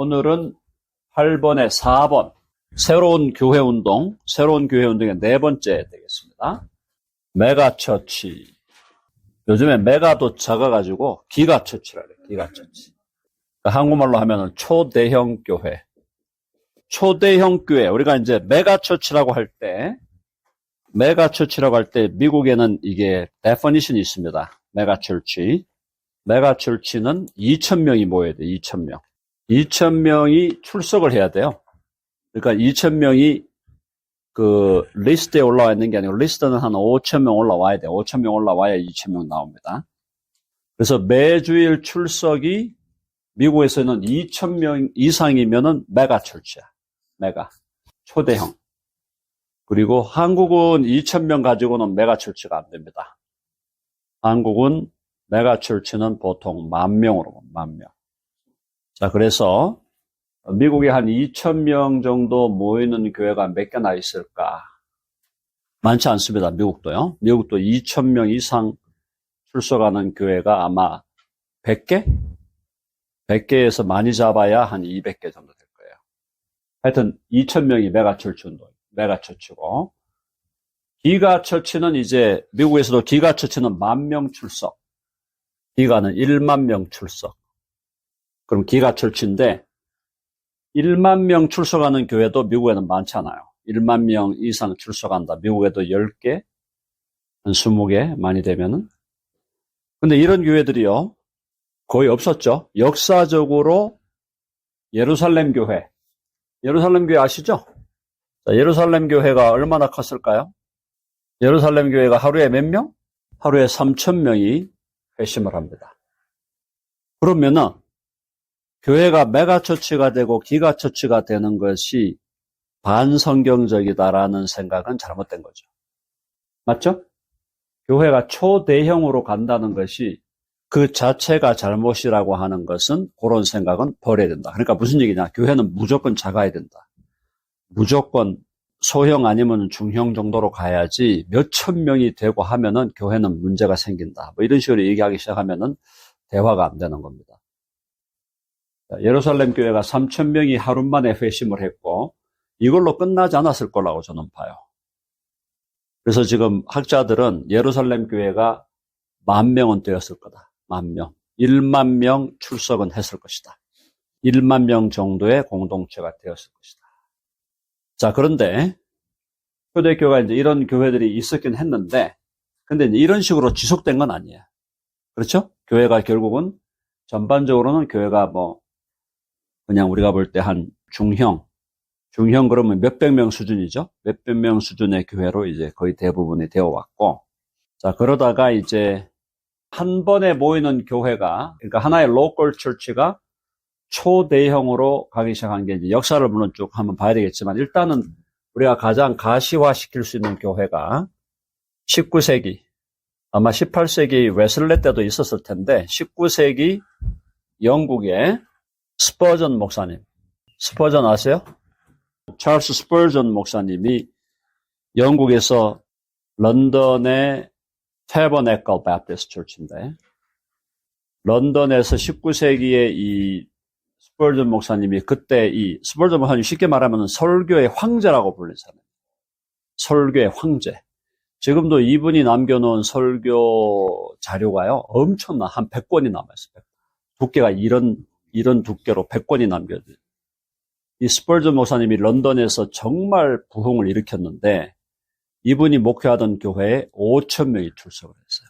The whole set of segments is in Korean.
오늘은 8번에 4번. 새로운 교회운동의 네 번째 되겠습니다. 메가처치. 요즘에 메가도 작아가지고 기가처치라 그래요. 기가처치. 그러니까 한국말로 하면은 초대형 교회. 초대형 교회. 우리가 이제 메가처치라고 할 때 미국에는 이게 definition이 있습니다. 메가처치. 메가처치는 2,000명이 모여야 돼요. 2,000명. 2,000명이 출석을 해야 돼요. 그러니까 2,000명이 그 리스트에 올라와 있는 게 아니고 리스트는 한 5,000명 올라와야 돼요. 5,000명 올라와야 2,000명 나옵니다. 그래서 매주일 출석이 미국에서는 2,000명 이상이면은 메가처치야. 메가. 초대형. 그리고 한국은 2,000명 가지고는 메가처치가 안 됩니다. 한국은 메가처치는 보통 10,000명으로, 10,000명. 자, 그래서 미국에 한 2,000명 정도 모이는 교회가 몇 개나 있을까? 많지 않습니다. 미국도요. 미국도 2,000명 이상 출석하는 교회가 아마 100개? 100개에서 많이 잡아야 한 200개 정도 될 거예요. 하여튼 2,000명이 메가처치고 기가처치는 이제 미국에서도 기가처치는 10,000명 출석. 기가는 10,000명 출석. 그럼 기가처치인데 10,000명 출석하는 교회도 미국에는 많지 않아요. 10,000명 이상 출석한다. 미국에도 10개, 한 20개 많이 되면은. 근데 이런 교회들이요. 거의 없었죠. 역사적으로 예루살렘 교회 아시죠? 자, 예루살렘 교회가 얼마나 컸을까요? 예루살렘 교회가 하루에 몇 명? 하루에 3,000명이 회심을 합니다. 그러면은 교회가 메가처치가 되고 기가처치가 되는 것이 반성경적이다라는 생각은 잘못된 거죠. 맞죠? 교회가 초대형으로 간다는 것이 그 자체가 잘못이라고 하는 것은 그런 생각은 버려야 된다. 그러니까 무슨 얘기냐? 교회는 무조건 작아야 된다. 무조건 소형 아니면 중형 정도로 가야지 몇천 명이 되고 하면은 교회는 문제가 생긴다. 뭐 이런 식으로 얘기하기 시작하면은 대화가 안 되는 겁니다. 예루살렘 교회가 3,000명이 하루 만에 회심을 했고 이걸로 끝나지 않았을 거라고 저는 봐요. 그래서 지금 학자들은 예루살렘 교회가 10,000명은 되었을 거다. 10,000명. 10,000명 출석은 했을 것이다. 10,000명 정도의 공동체가 되었을 것이다. 자, 그런데 초대교회가 이제 이런 교회들이 있었긴 했는데 근데 이제 이런 식으로 지속된 건 아니에요. 그렇죠? 교회가 결국은 전반적으로는 교회가 뭐 그냥 우리가 볼 때 한 중형 그러면 몇백 명 수준이죠. 몇백 명 수준의 교회로 이제 거의 대부분이 되어 왔고, 자, 그러다가 이제 한 번에 모이는 교회가, 그러니까 하나의 로컬 처치가 초대형으로 가기 시작한 게 이제 역사를 물론 쭉 한번 봐야 되겠지만, 일단은 우리가 가장 가시화시킬 수 있는 교회가 19세기, 아마 18세기 웨슬레 때도 있었을 텐데, 19세기 영국의 스퍼전 목사님. 스퍼전 아세요? 찰스 스퍼전 목사님이 영국에서 런던의 태버네컬 바프티스트 처치인데 런던에서 19세기에 이 스퍼전 목사님이 그때 이 스퍼전 목사님 쉽게 말하면 설교의 황제라고 불린 사람. 설교의 황제. 지금도 이분이 남겨놓은 설교 자료가요. 엄청나. 한 100권이 남아있어요. 두께가 이런 두께로 100권이 남겨져요. 이 스퍼전 목사님이 런던에서 정말 부흥을 일으켰는데 이분이 목회하던 교회에 5,000명이 출석을 했어요.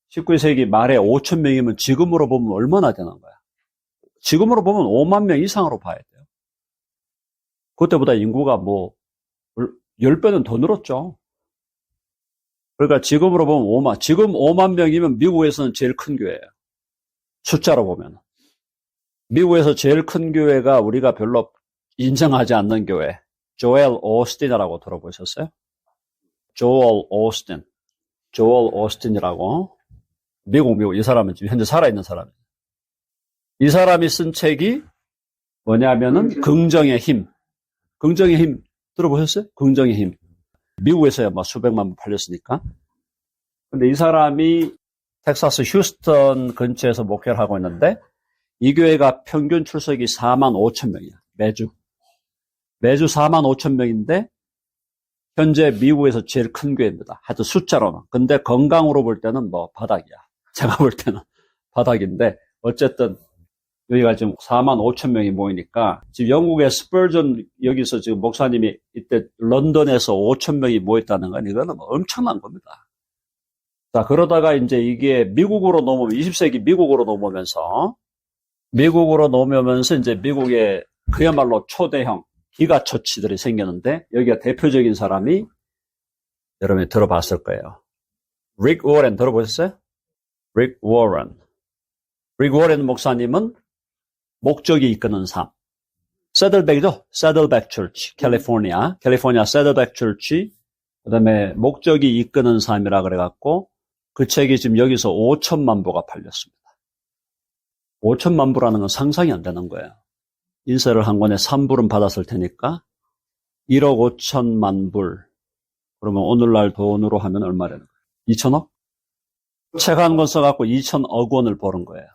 19세기 말에 5,000명이면 지금으로 보면 얼마나 되는 거야? 지금으로 보면 5만 명 이상으로 봐야 돼요. 그때보다 인구가 뭐 10배는 더 늘었죠. 그러니까 지금으로 보면 지금 5만 명이면 미국에서는 제일 큰 교회예요. 숫자로 보면. 미국에서 제일 큰 교회가 우리가 별로 인정하지 않는 교회. 조엘 오스틴이라고 들어보셨어요? 조엘 오스틴이라고. 미국, 이 사람은 지금 현재 살아있는 사람이에요. 이 사람이 쓴 책이 뭐냐면은 긍정의 힘. 긍정의 힘 들어보셨어요? 긍정의 힘. 미국에서야 막 수백만 부 팔렸으니까. 근데 이 사람이 텍사스 휴스턴 근처에서 목회를 하고 있는데 이 교회가 평균 출석이 4만 5천 명이야. 매주 4만 5천 명인데 현재 미국에서 제일 큰 교회입니다. 하여튼 숫자로는. 근데 건강으로 볼 때는 뭐 바닥이야. 제가 볼 때는 바닥인데 어쨌든 여기가 지금 4만 5천 명이 모이니까 지금 영국의 스펄전 여기서 지금 목사님이 이때 런던에서 5천 명이 모였다는 건 이거는 뭐 엄청난 겁니다. 자, 그러다가 이제 이게 미국으로 넘어오면 20세기 미국으로 넘어오면서 이제 미국의 그야말로 초대형 기가처치들이 생겼는데 여기가 대표적인 사람이 여러분이 들어봤을 거예요. 릭 워렌 들어보셨어요? 릭 워렌 목사님은 목적이 이끄는 삶. 세들백이죠? 세들백 철치, 캘리포니아 세들백 철치. 그다음에 목적이 이끄는 삶이라 그래갖고 그 책이 지금 여기서 5천만 부가 팔렸습니다. 5천만 부라는 건 상상이 안 되는 거예요. 인쇄를 한 권에 3불은 받았을 테니까 1억 5천만 불. 그러면 오늘날 돈으로 하면 얼마 되는 거예요? 2천억? 책 한 권 써갖고 2천억 원을 버는 거예요.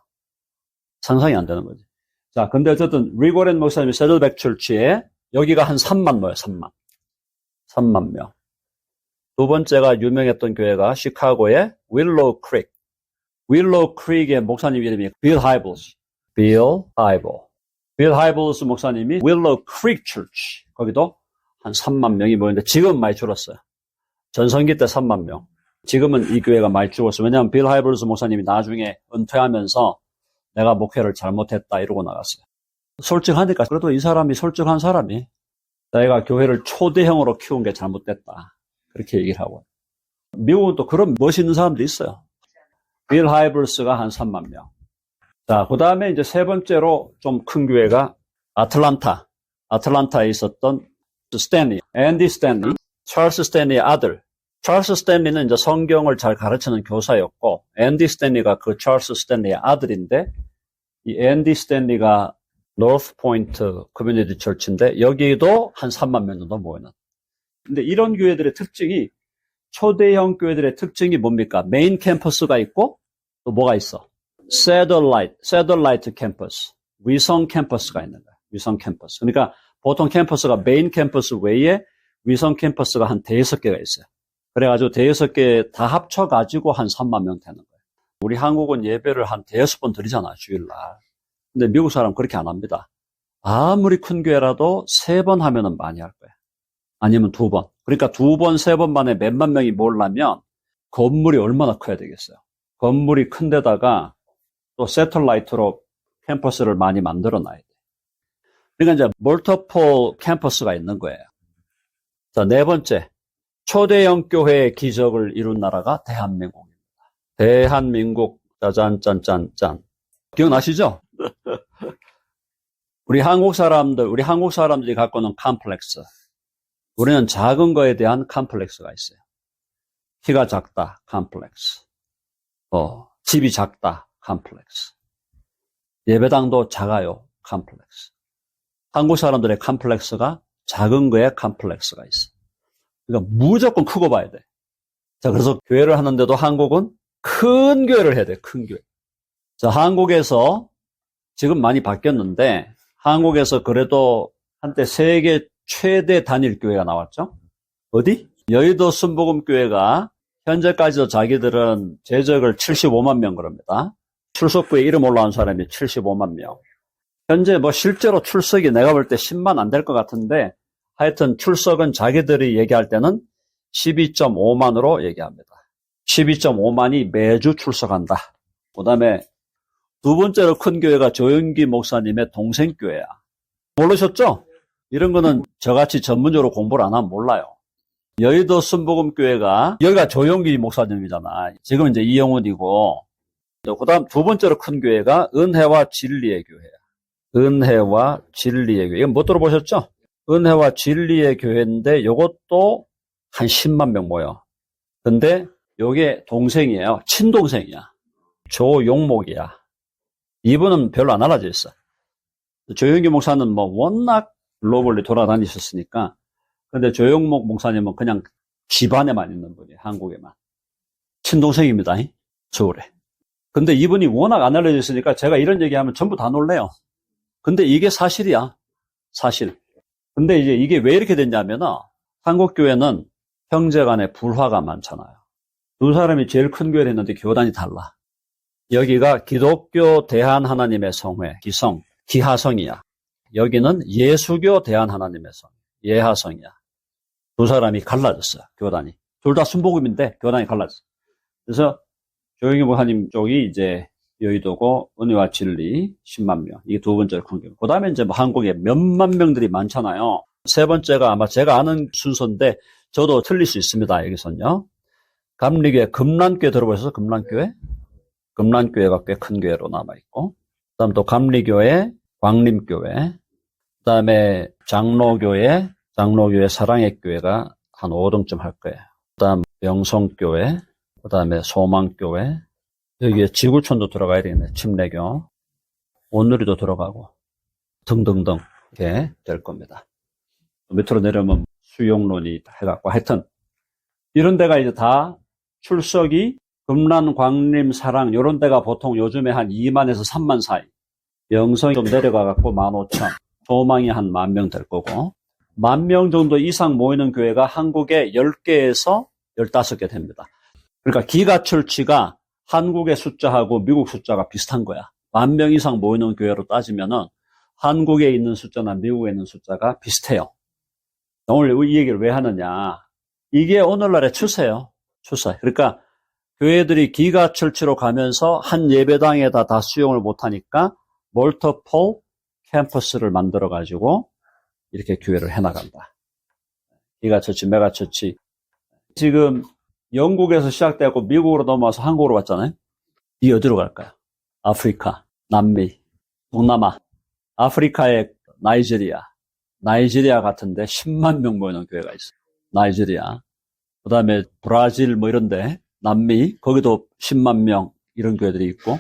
상상이 안 되는 거지. 자, 근데 어쨌든 리고렌 목사님이 세들백 철치에 여기가 한 3만 모여요. 3만 명. 두 번째가 유명했던 교회가 시카고의 윌로우 크릭의 목사님 이름이 빌 하이블스 목사님이 윌로우 크릭 철치. 거기도 한 3만 명이 모였는데 지금은 많이 줄었어요. 전성기 때 3만 명. 지금은 이 교회가 많이 죽었어요. 왜냐하면 빌 하이블스 목사님이 나중에 은퇴하면서 내가 목회를 잘못했다 이러고 나갔어요. 솔직하니까 그래도 이 사람이 솔직한 사람이 내가 교회를 초대형으로 키운 게 잘못됐다. 그렇게 얘기를 하고. 미국은 또 그런 멋있는 사람도 있어요. 빌 하이블스가 한 3만 명. 자, 그 다음에 이제 세 번째로 좀 큰 교회가 아틀란타에 있었던 앤디 스탠리, 찰스 스탠리의 아들. 찰스 스탠리는 이제 성경을 잘 가르치는 교사였고, 앤디 스탠리가 그 찰스 스탠리의 아들인데, 이 앤디 스탠리가 노스 포인트 커뮤니티 철치인데, 여기도 한 3만 명 정도 모이는. 근데 이런 교회들의 특징이, 초대형 교회들의 특징이 뭡니까? 메인 캠퍼스가 있고, 또 뭐가 있어? 새들라이트 캠퍼스, 위성 캠퍼스가 있는 거야. 위성 캠퍼스. 그러니까 보통 캠퍼스가 메인 캠퍼스 외에 위성 캠퍼스가 한 5개가 있어요. 그래가지고 5개 다 합쳐가지고 한 3만 명 되는 거예요. 우리 한국은 예배를 한 5번 드리잖아, 주일날. 근데 미국 사람 그렇게 안 합니다. 아무리 큰 교회라도 3번 하면은 많이 할 거야. 아니면 2번. 그러니까 2번, 3번 만에 몇만 명이 모으려면 건물이 얼마나 커야 되겠어요. 건물이 큰 데다가 또 새틀라이트로 캠퍼스를 많이 만들어 놔야 돼. 그러니까 이제 멀티플 캠퍼스가 있는 거예요. 자, 네 번째. 초대형 교회의 기적을 이룬 나라가 대한민국입니다. 대한민국, 짜잔짠짠짠. 기억나시죠? 우리 한국 사람들이 갖고 있는 컴플렉스. 우리는 작은 거에 대한 컴플렉스가 있어요. 키가 작다, 컴플렉스. 집이 작다, 컴플렉스. 예배당도 작아요, 컴플렉스. 한국 사람들의 컴플렉스가 작은 거에 컴플렉스가 있어. 그러니까 무조건 크고 봐야 돼. 자, 그래서 교회를 하는데도 한국은 큰 교회를 해야 돼, 큰 교회. 자, 한국에서 지금 많이 바뀌었는데, 한국에서 그래도 한때 세계 최대 단일 교회가 나왔죠? 어디? 여의도 순복음교회가 현재까지도 자기들은 재적을 75만 명 그럽니다. 출석부에 이름 올라온 사람이 75만 명. 현재 실제로 출석이 내가 볼 때 10만 안 될 것 같은데, 하여튼 출석은 자기들이 얘기할 때는 12.5만으로 얘기합니다. 12.5만이 매주 출석한다. 그 다음에 두 번째로 큰 교회가 조영기 목사님의 동생교회야. 모르셨죠? 이런 거는 저같이 전문적으로 공부를 안 하면 몰라요. 여의도 순복음교회가, 여기가 조영기 목사님이잖아. 지금 이제 이영훈이고, 그 다음 두 번째로 큰 교회가 은혜와 진리의 교회야. 은혜와 진리의 교회. 이건 못 들어보셨죠? 은혜와 진리의 교회인데, 요것도 한 10만 명 모여. 근데 요게 동생이에요. 친동생이야. 조용목이야. 이분은 별로 안 알아져 있어. 조영기 목사는 워낙 글로벌리 돌아다니셨으니까. 근데 조용목 목사님은 그냥 집안에만 있는 분이에요. 한국에만. 친동생입니다. 서울에. 근데 이분이 워낙 안 알려져 있으니까 제가 이런 얘기하면 전부 다 놀래요. 근데 이게 사실이야. 사실. 근데 이제 이게 왜 이렇게 됐냐면은 한국 교회는 형제 간에 불화가 많잖아요. 두 사람이 제일 큰 교회를 했는데 교단이 달라. 여기가 기독교 대한하나님의 성회, 기성, 기하성이야. 여기는 예수교 대한하나님의 성, 예하성이야. 두 사람이 갈라졌어요. 교단이. 둘 다 순복음인데 교단이 갈라졌어요. 그래서 조영희 목사님 쪽이 이제 여의도고 은혜와 진리 10만 명. 이게 두 번째로 큰 경우. 그 다음에 이제 뭐 한국에 몇만 명들이 많잖아요. 세 번째가 아마 제가 아는 순서인데 저도 틀릴 수 있습니다. 여기서는요. 감리교회 금란교회 들어보셨어요? 금란교회? 금란교회가 꽤 큰 교회로 남아있고, 그 다음 또 감리교회, 광림교회, 그 다음에 장로교회 사랑의 교회가 한 5등쯤 할 거예요. 그 다음 명성교회, 그 다음에 소망교회, 여기에 지구촌도 들어가야 되겠네. 침례교, 온누리도 들어가고 등등등 이렇게 될 겁니다. 밑으로 내려오면 수용론이 해갖고 하여튼 이런 데가 이제 다 출석이 금란, 광림, 사랑 이런 데가 보통 요즘에 한 2만에서 3만 사이. 명성이 좀 내려가갖고 15,000, 소망이 한 10,000명 될 거고 10,000명 정도 이상 모이는 교회가 한국에 10개에서 15개 됩니다. 그러니까 기가출치가 한국의 숫자하고 미국 숫자가 비슷한 거야. 10,000명 이상 모이는 교회로 따지면은 한국에 있는 숫자나 미국에 있는 숫자가 비슷해요. 오늘 이 얘기를 왜 하느냐. 이게 오늘날의 추세예요. 추세. 그러니까 교회들이 기가출치로 가면서 한 예배당에다 다 수용을 못하니까 멀티플 캠퍼스를 만들어가지고 이렇게 교회를 해나간다. 기가처치, 메가처치. 지금 영국에서 시작되고 미국으로 넘어와서 한국으로 왔잖아요. 이 어디로 갈까요? 아프리카, 남미, 동남아, 아프리카의 나이지리아 같은데 10만 명 모이는 교회가 있어요. 나이지리아. 그 다음에 브라질 뭐 이런데, 남미, 거기도 10만 명 이런 교회들이 있고,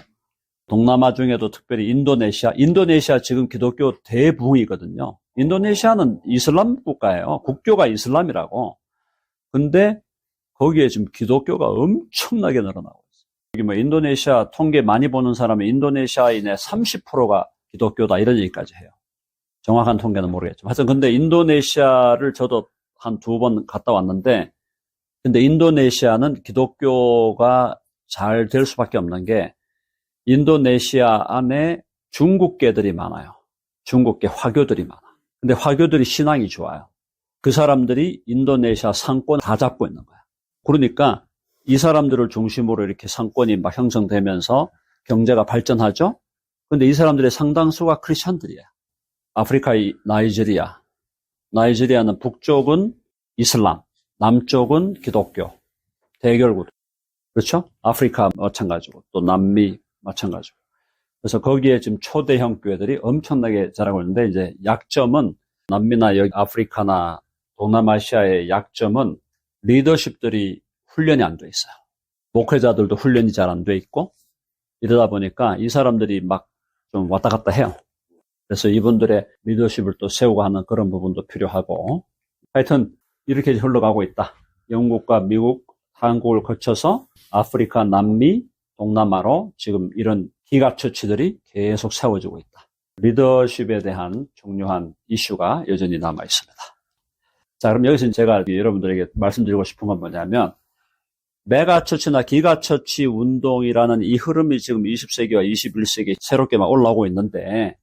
동남아 중에도 특별히 인도네시아 지금 기독교 대부흥이거든요. 인도네시아는 이슬람 국가예요. 국교가 이슬람이라고. 근데 거기에 지금 기독교가 엄청나게 늘어나고 있어요. 여기 뭐 인도네시아 통계 많이 보는 사람은 인도네시아인의 30%가 기독교다 이런 얘기까지 해요. 정확한 통계는 모르겠지만. 하여튼 근데 인도네시아를 저도 한 2번 갔다 왔는데, 근데 인도네시아는 기독교가 잘 될 수밖에 없는 게 인도네시아 안에 중국계들이 많아요. 중국계 화교들이 많아. 근데 화교들이 신앙이 좋아요. 그 사람들이 인도네시아 상권 다 잡고 있는 거야. 그러니까 이 사람들을 중심으로 이렇게 상권이 막 형성되면서 경제가 발전하죠. 근데 이 사람들의 상당수가 크리스천들이에요. 아프리카의 나이지리아는 북쪽은 이슬람, 남쪽은 기독교, 대결구도. 그렇죠? 아프리카 마찬가지고, 또 남미 마찬가지고. 그래서 거기에 지금 초대형 교회들이 엄청나게 자라고 있는데, 이제 약점은, 남미나 여기 아프리카나 동남아시아의 약점은 리더십들이 훈련이 안 돼 있어요. 목회자들도 훈련이 잘 안 돼 있고, 이러다 보니까 이 사람들이 막 좀 왔다 갔다 해요. 그래서 이분들의 리더십을 또 세우고 하는 그런 부분도 필요하고, 하여튼 이렇게 흘러가고 있다. 영국과 미국, 한국을 거쳐서 아프리카, 남미, 동남아로 지금 이런 기가처치들이 계속 세워지고 있다. 리더십에 대한 중요한 이슈가 여전히 남아 있습니다. 자, 그럼 여기서 제가 여러분들에게 말씀드리고 싶은 건 뭐냐면, 메가처치나 기가처치 운동이라는 이 흐름이 지금 20세기와 21세기 새롭게 막 올라오고 있는데,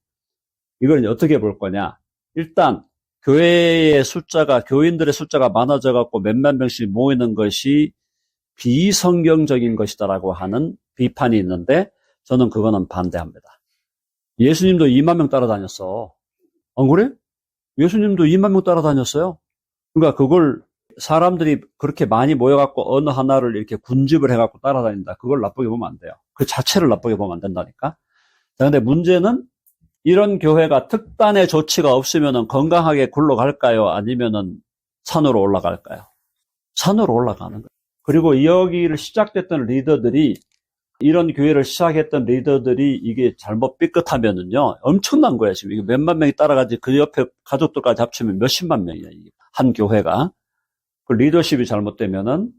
이걸 어떻게 볼 거냐. 일단 교회의 숫자가, 교인들의 숫자가 많아져 갖고 몇만 명씩 모이는 것이 비성경적인 것이다라고 하는 비판이 있는데, 저는 그거는 반대합니다. 예수님도 2만 명 따라다녔어. 안 그래? 예수님도 2만 명 따라다녔어요. 그러니까 그걸 사람들이 그렇게 많이 모여갖고 어느 하나를 이렇게 군집을 해갖고 따라다닌다. 그걸 나쁘게 보면 안 돼요. 그 자체를 나쁘게 보면 안 된다니까. 자, 근데 문제는 이런 교회가 특단의 조치가 없으면은 건강하게 굴러갈까요? 아니면은 산으로 올라갈까요? 산으로 올라가는 거예요. 그리고 여기를 시작됐던 리더들이, 이런 교회를 시작했던 리더들이 이게 잘못 삐끗하면은요, 엄청난 거예요. 지금 이게 몇만 명이 따라가지 그 옆에 가족들까지 합치면 몇십만 명이야. 이게 한 교회가. 그 리더십이 잘못되면은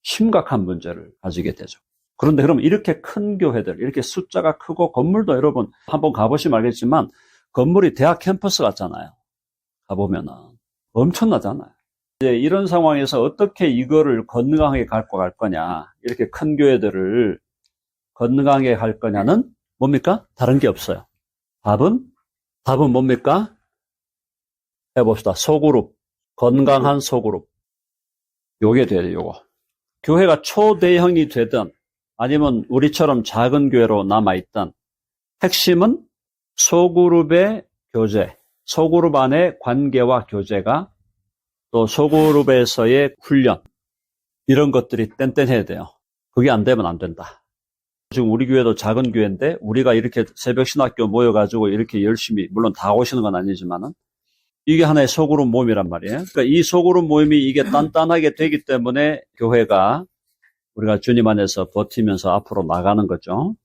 심각한 문제를 가지게 되죠. 그런데 그럼 이렇게 큰 교회들, 이렇게 숫자가 크고 건물도 여러분 한번 가보시면 알겠지만 건물이 대학 캠퍼스 같잖아요. 가보면은 엄청나잖아요. 이제 이런 상황에서 어떻게 이거를 건강하게 갖고 갈 거냐, 이렇게 큰 교회들을 건강하게 할 거냐는 뭡니까? 다른 게 없어요. 답은 뭡니까? 해봅시다. 소그룹, 건강한 소그룹. 요게 돼야 돼요, 요거. 교회가 초대형이 되든 아니면 우리처럼 작은 교회로 남아있던 핵심은 소그룹의 교제, 소그룹 안의 관계와 교제가 또 소그룹에서의 훈련, 이런 것들이 뗀뗀해야 돼요. 그게 안 되면 안 된다. 지금 우리 교회도 작은 교회인데 우리가 이렇게 새벽 신학교 모여가지고 이렇게 열심히, 물론 다 오시는 건 아니지만은 이게 하나의 소그룹 모임이란 말이에요. 그러니까 이 소그룹 모임이 이게 단단하게 되기 때문에 교회가 우리가 주님 안에서 버티면서 앞으로 나가는 거죠.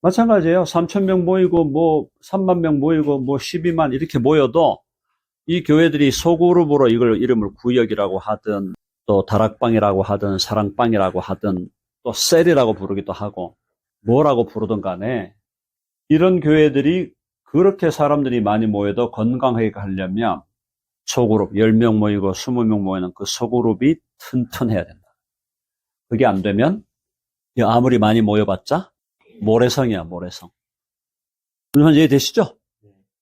마찬가지예요. 3,000명 모이고 뭐 3만 명 모이고 뭐 12만 이렇게 모여도 이 교회들이 소그룹으로 이걸 이름을 구역이라고 하든 또 다락방이라고 하든 사랑방이라고 하든 또 셀이라고 부르기도 하고 뭐라고 부르든 간에 이런 교회들이 그렇게 사람들이 많이 모여도 건강하게 하려면 소그룹 10명 모이고 20명 모이는 그 소그룹이 튼튼해야 된다. 그게 안 되면 아무리 많이 모여봤자 모래성이야, 모래성. 이해되시죠?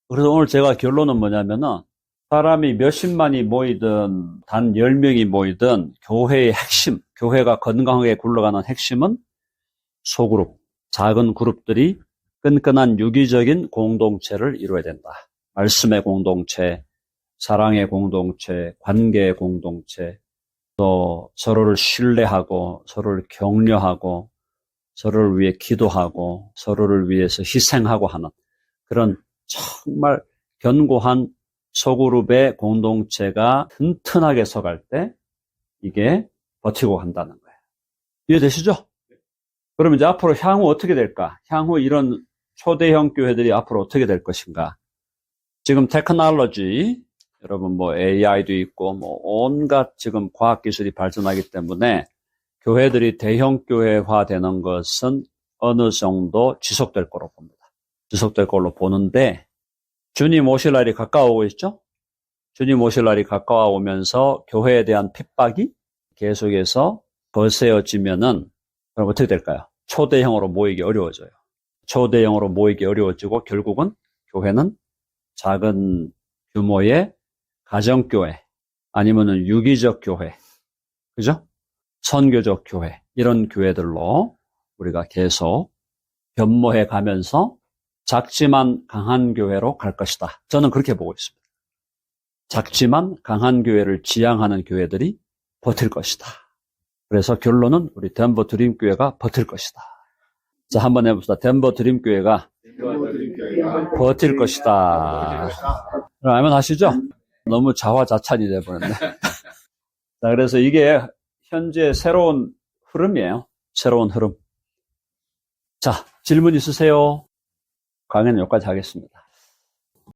그래서 오늘 제가 결론은 뭐냐면은 사람이 몇십만이 모이든 단 10명이 모이든 교회의 핵심, 교회가 건강하게 굴러가는 핵심은 소그룹, 작은 그룹들이 끈끈한 유기적인 공동체를 이루어야 된다. 말씀의 공동체, 사랑의 공동체, 관계의 공동체, 또 서로를 신뢰하고 서로를 격려하고 서로를 위해 기도하고 서로를 위해서 희생하고 하는 그런 정말 견고한 소그룹의 공동체가 튼튼하게 서갈 때 이게 버티고 간다는 거예요. 이해되시죠? 그러면 이제 앞으로 향후 어떻게 될까? 향후 이런 초대형 교회들이 앞으로 어떻게 될 것인가? 지금 테크놀로지, 여러분 뭐 AI도 있고 뭐 온갖 지금 과학기술이 발전하기 때문에 교회들이 대형 교회화 되는 것은 어느 정도 지속될 거로 봅니다. 지속될 걸로 보는데 주님 오실 날이 가까워오고 있죠? 주님 오실 날이 가까워오면서 교회에 대한 핍박이 계속해서 거세어지면은 그럼 어떻게 될까요? 초대형으로 모이기 어려워져요. 초대형으로 모이기 어려워지고 결국은 교회는 작은 규모의 가정교회 아니면은 유기적 교회, 그죠? 선교적 교회, 이런 교회들로 우리가 계속 변모해 가면서 작지만 강한 교회로 갈 것이다. 저는 그렇게 보고 있습니다. 작지만 강한 교회를 지향하는 교회들이 버틸 것이다. 그래서 결론은 우리 덴버 드림교회가 버틸 것이다. 자, 한번 해봅시다. 덴버 드림교회가 버틸 것이다. 아멘 하시죠? 너무 자화자찬이 돼버렸네. 자, 그래서 이게 현재 새로운 흐름이에요. 새로운 흐름. 자, 질문 있으세요? 강의는 여기까지 하겠습니다.